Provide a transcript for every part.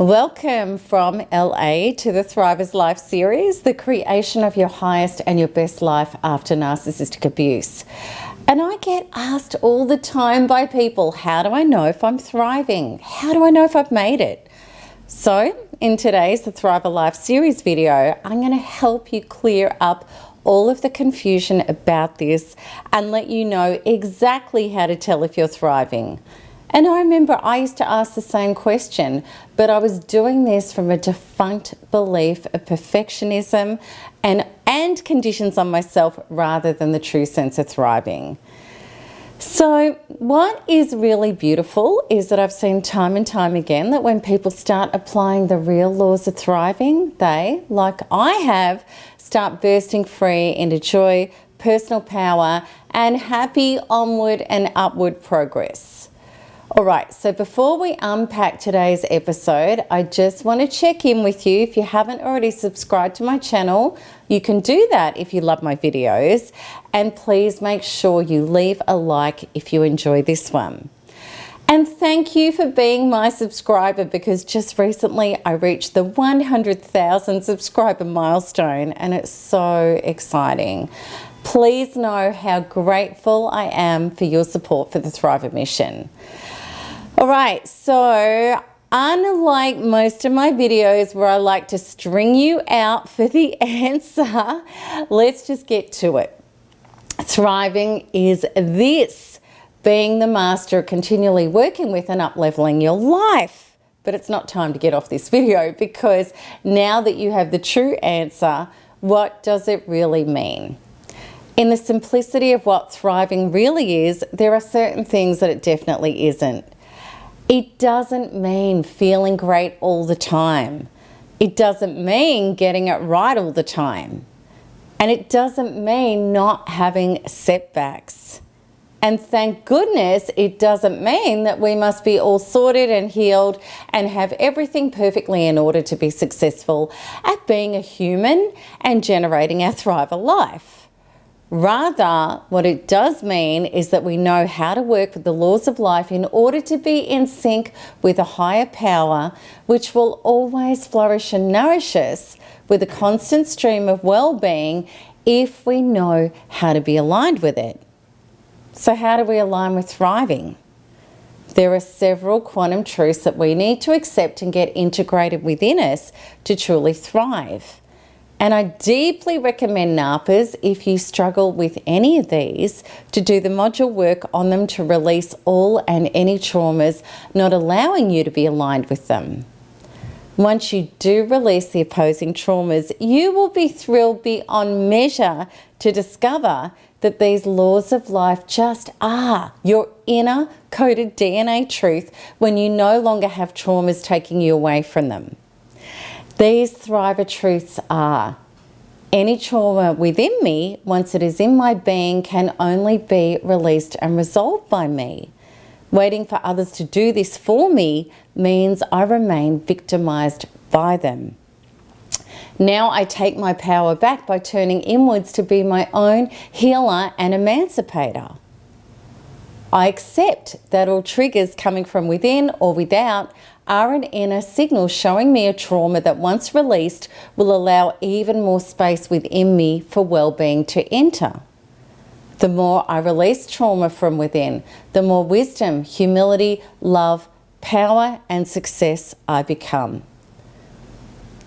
Welcome from LA to the Thrivers Life series, the creation of your highest and your best life after narcissistic abuse. And I get asked all the time by people, how do I know if I'm thriving? How do I know if I've made it? So in today's The Thriver Life series video, I'm going to help you clear up all of the confusion about this and let you know exactly how to tell if you're thriving. And I remember I used to ask the same question, but I was doing this from a defunct belief of perfectionism and conditions on myself rather than the true sense of thriving. So what is really beautiful is that I've seen time and time again that when people start applying the real laws of thriving, they, like I have, start bursting free into joy, personal power, and happy onward and upward progress. All right, so before we unpack today's episode, I just want to check in with you. If you haven't already subscribed to my channel, you can do that if you love my videos. And please make sure you leave a like if you enjoy this one. And thank you for being my subscriber, because just recently I reached the 100,000 subscriber milestone and it's so exciting. Please know how grateful I am for your support for the Thriver mission. All right, so unlike most of my videos where I like to string you out for the answer, let's just get to it. Thriving is this: being the master, continually working with and up-leveling your life. But it's not time to get off this video, because now that you have the true answer, what does it really mean? In the simplicity of what thriving really is, there are certain things that it definitely isn't. It doesn't mean feeling great all the time. It doesn't mean getting it right all the time. And it doesn't mean not having setbacks. And thank goodness it doesn't mean that we must be all sorted and healed and have everything perfectly in order to be successful at being a human and generating our Thriver life. Rather, what it does mean is that we know how to work with the laws of life in order to be in sync with a higher power, which will always flourish and nourish us with a constant stream of well-being if we know how to be aligned with it. So how do we align with thriving? There are several quantum truths that we need to accept and get integrated within us to truly thrive. And I deeply recommend NARPers, if you struggle with any of these, to do the module work on them to release all and any traumas not allowing you to be aligned with them. Once you do release the opposing traumas, you will be thrilled beyond measure to discover that these laws of life just are your inner coded DNA truth when you no longer have traumas taking you away from them. These Thriver truths are: any trauma within me, once it is in my being, can only be released and resolved by me. Waiting for others to do this for me means I remain victimized by them. Now I take my power back by turning inwards to be my own healer and emancipator. I accept that all triggers coming from within or without are an inner signal showing me a trauma that, once released, will allow even more space within me for well-being to enter. The more I release trauma from within, the more wisdom, humility, love, power, and success I become.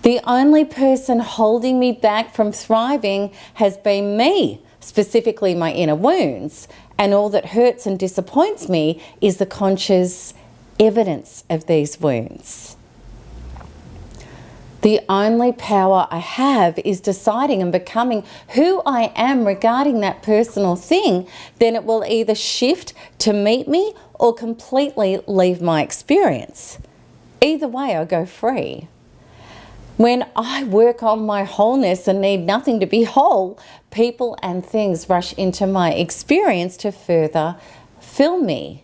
The only person holding me back from thriving has been me, specifically my inner wounds, and all that hurts and disappoints me is the conscious evidence of these wounds. The only power I have is deciding and becoming who I am regarding that personal thing. Then it will either shift to meet me or completely leave my experience. Either way, I go free. When I work on my wholeness and need nothing to be whole, people and things rush into my experience to further fill me.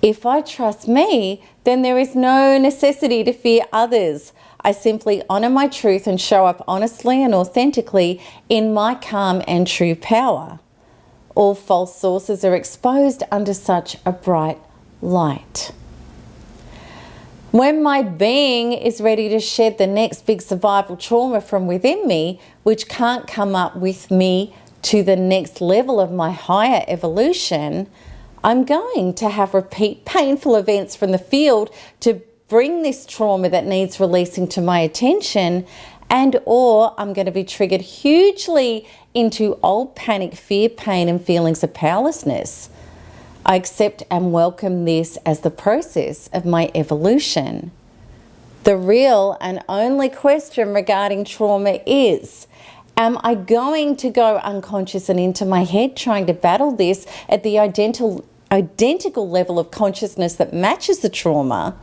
If I trust me, then there is no necessity to fear others. I simply honor my truth and show up honestly and authentically in my calm and true power. All false sources are exposed under such a bright light. When my being is ready to shed the next big survival trauma from within me, which can't come up with me to the next level of my higher evolution, I'm going to have repeat painful events from the field to bring this trauma that needs releasing to my attention, and or I'm going to be triggered hugely into old panic, fear, pain, and feelings of powerlessness. I accept and welcome this as the process of my evolution. The real and only question regarding trauma is, am I going to go unconscious and into my head trying to battle this at the identical level of consciousness that matches the trauma?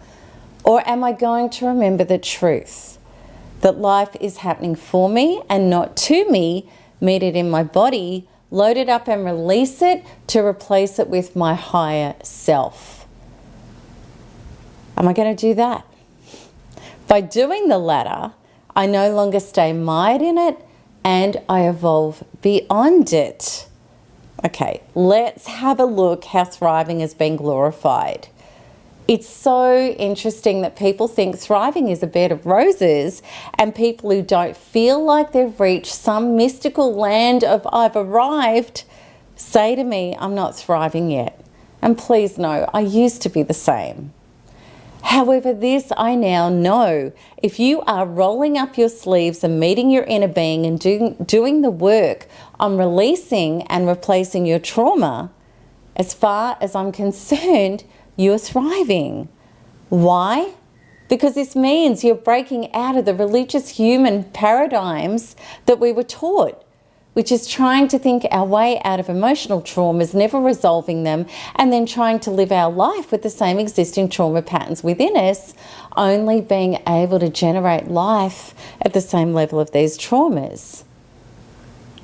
Or am I going to remember the truth, that life is happening for me and not to me, meet it in my body, load it up and release it to replace it with my higher self? Am I going to do that? By doing the latter, I no longer stay mired in it and I evolve beyond it. Okay, let's have a look how thriving has been glorified. It's so interesting that people think thriving is a bed of roses, and people who don't feel like they've reached some mystical land of I've arrived say to me, I'm not thriving yet. And please know, I used to be the same. However, this I now know. If you are rolling up your sleeves and meeting your inner being and doing the work on releasing and replacing your trauma, as far as I'm concerned, you're thriving. Why? Because this means you're breaking out of the religious human paradigms that we were taught, which is trying to think our way out of emotional traumas, never resolving them, and then trying to live our life with the same existing trauma patterns within us, only being able to generate life at the same level of these traumas.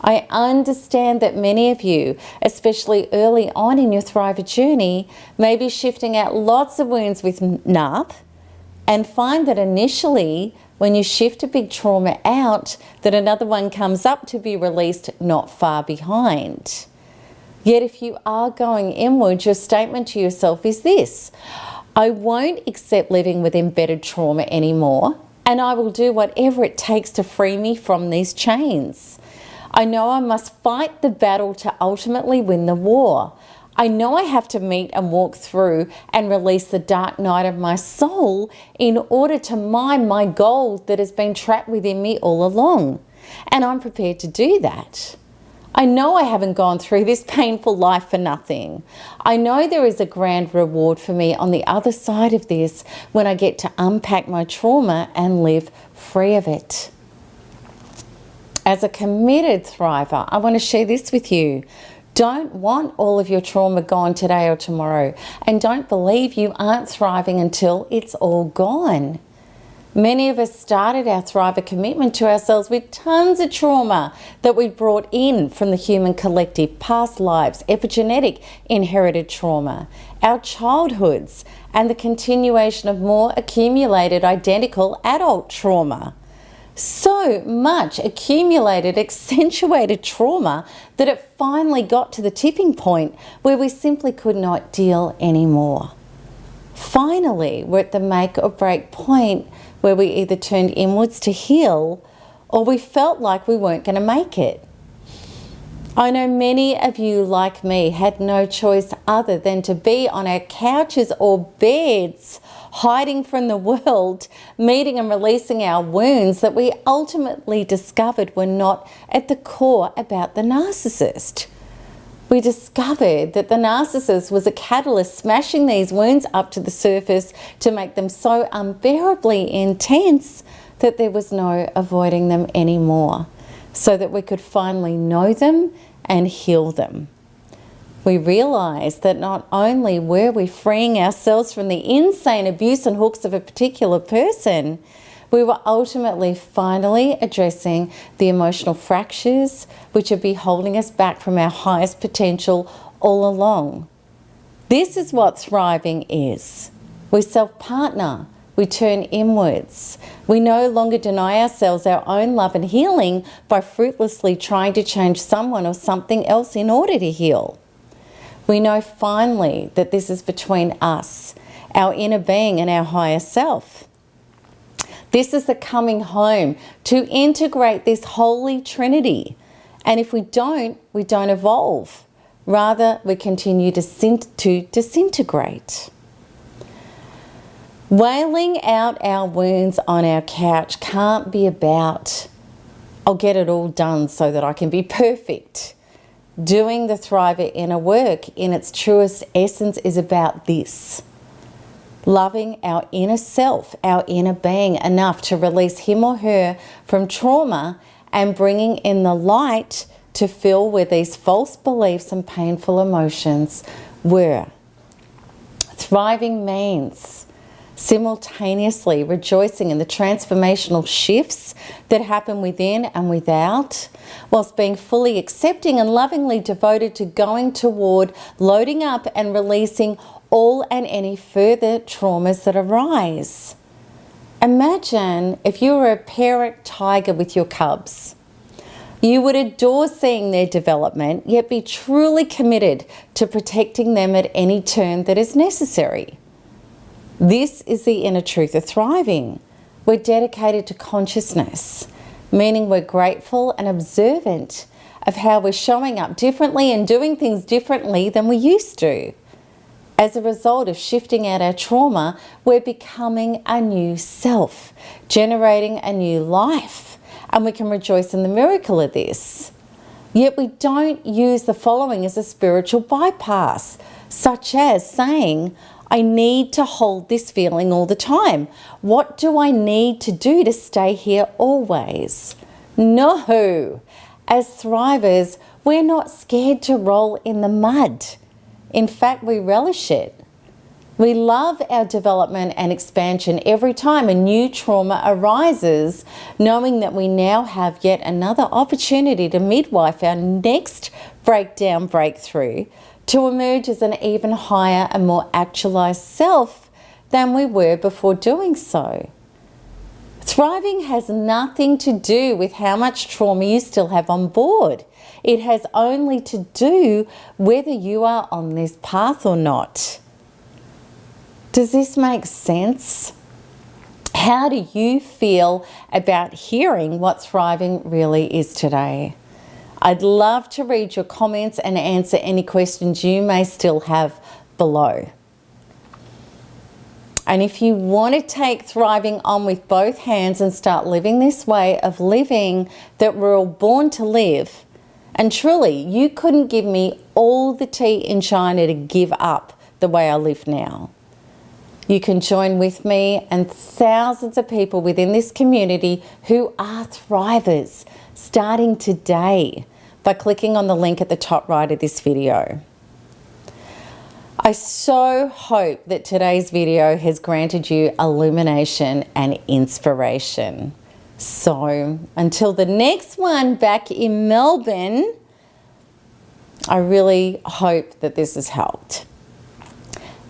I understand that many of you, especially early on in your Thriver journey, may be shifting out lots of wounds with NARP, and find that initially, when you shift a big trauma out, that another one comes up to be released not far behind. Yet if you are going inward, your statement to yourself is this: I won't accept living with embedded trauma anymore, and I will do whatever it takes to free me from these chains. I know I must fight the battle to ultimately win the war. I know I have to meet and walk through and release the dark night of my soul in order to mine my gold that has been trapped within me all along. And I'm prepared to do that. I know I haven't gone through this painful life for nothing. I know there is a grand reward for me on the other side of this when I get to unpack my trauma and live free of it. As a committed thriver, I want to share this with you. Don't want all of your trauma gone today or tomorrow, and don't believe you aren't thriving until it's all gone. Many of us started our Thriver commitment to ourselves with tons of trauma that we brought in from the human collective, past lives, epigenetic inherited trauma, our childhoods, and the continuation of more accumulated identical adult trauma. So much accumulated, accentuated trauma that it finally got to the tipping point where we simply could not deal anymore. Finally, we're at the make or break point where we either turned inwards to heal or we felt like we weren't going to make it. I know many of you, like me, had no choice other than to be on our couches or beds, hiding from the world, meeting and releasing our wounds that we ultimately discovered were not at the core about the narcissist. We discovered that the narcissist was a catalyst smashing these wounds up to the surface to make them so unbearably intense that there was no avoiding them anymore, so that we could finally know them and heal them. We realised that not only were we freeing ourselves from the insane abuse and hooks of a particular person, we were ultimately finally addressing the emotional fractures which had been holding us back from our highest potential all along. This is what thriving is. We self-partner. We turn inwards. We no longer deny ourselves our own love and healing by fruitlessly trying to change someone or something else in order to heal. We know finally that this is between us our inner being and our higher self. This is the coming home to integrate this holy trinity. And if we don't evolve. Rather, we continue to disintegrate. Wailing out our wounds on our couch can't be about, I'll get it all done so that I can be perfect. Doing the Thriver inner work in its truest essence is about this. Loving our inner self, our inner being enough to release him or her from trauma and bringing in the light to fill where these false beliefs and painful emotions were. Thriving means simultaneously rejoicing in the transformational shifts that happen within and without, whilst being fully accepting and lovingly devoted to going toward loading up and releasing all and any further traumas that arise. Imagine if you were a parent tiger with your cubs. You would adore seeing their development, yet be truly committed to protecting them at any turn that is necessary. This is the inner truth of thriving. We're dedicated to consciousness, meaning we're grateful and observant of how we're showing up differently and doing things differently than we used to. As a result of shifting out our trauma, we're becoming a new self, generating a new life, and we can rejoice in the miracle of this. Yet we don't use the following as a spiritual bypass, such as saying, I need to hold this feeling all the time. What do I need to do to stay here always? No. As thrivers, we're not scared to roll in the mud. In fact, we relish it. We love our development and expansion every time a new trauma arises, knowing that we now have yet another opportunity to midwife our next breakthrough, to emerge as an even higher and more actualized self than we were before doing so. Thriving has nothing to do with how much trauma you still have on board. It has only to do whether you are on this path or not. Does this make sense? How do you feel about hearing what thriving really is today? I'd love to read your comments and answer any questions you may still have below. And if you want to take thriving on with both hands and start living this way of living that we're all born to live, and truly, you couldn't give me all the tea in China to give up the way I live now. You can join with me and thousands of people within this community who are thrivers starting today by clicking on the link at the top right of this video. I so hope that today's video has granted you illumination and inspiration. So until the next one back in Melbourne, I really hope that this has helped.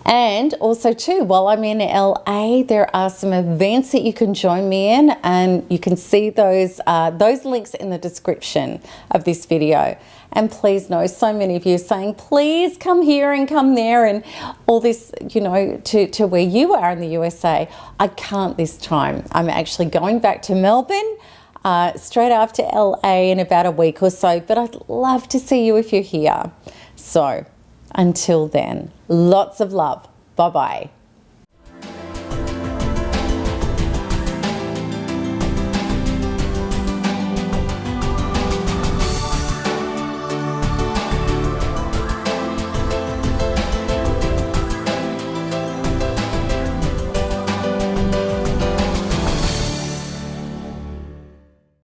And also too, while I'm in LA, there are some events that you can join me in, and you can see those links in the description of this video. And please know, so many of you are saying, please come here and come there and all this, you know, to where you are in the USA. I can't this time. I'm actually going back to Melbourne straight after LA in about a week or so, but I'd love to see you if you're here. So until then, lots of love. Bye-bye.